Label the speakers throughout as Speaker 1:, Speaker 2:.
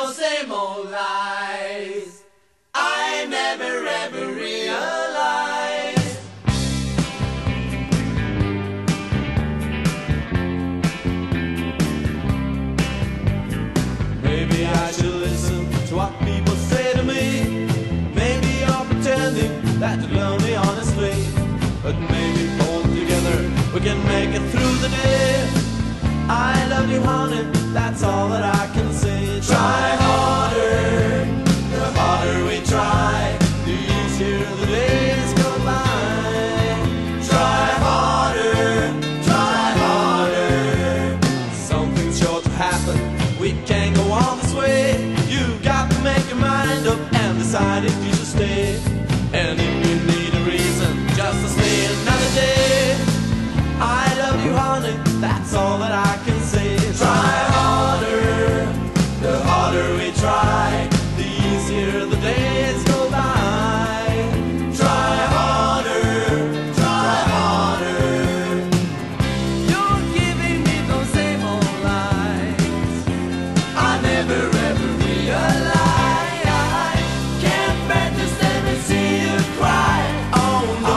Speaker 1: those same old lies I never ever realized. Maybe I should listen to what people say to me. Maybe you're pretending that you love me honestly, but maybe both together we can make it through the day. I love you, honey, that's all that I can say. Try harder, the harder we try, the easier the days go by. Try harder, try harder. Something's sure to happen, we can't go on this way. You got to make your mind up and decide if you should stay. And if you need a reason just to stay another day, I love you, honey, that's all that I can say. Try harder, the harder we try, the easier the days go by. Try harder, try harder. You're giving me those same old lies I never ever realized. Can't bear to stand and see you cry. Oh no.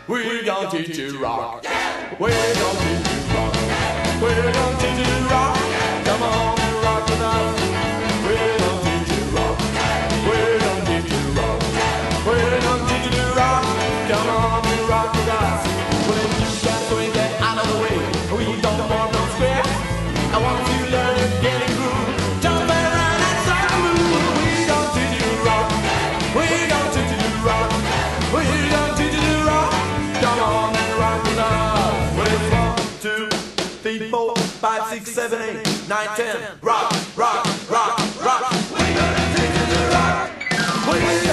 Speaker 1: We're gonna teach you rock. We're gonna teach you rock. We're gonna teach you rock. Come on and rock with us. We're gonna teach you rock. We're gonna teach you rock. We're gonna teach you rock. Come on and rock with us. Well, if you can swing that out of the way, we don't want no square. I want you to learn and get it groove. Jump around that song move. We're gonna teach you rock. We're gonna teach you rock. We're gonna teach you rock. Come on and rock with us. Well, it's 1, 2, 3, 4, 5, 6, 7, 8, 9, 10. Rock, rock, rock, rock. We're gonna teach you to rock.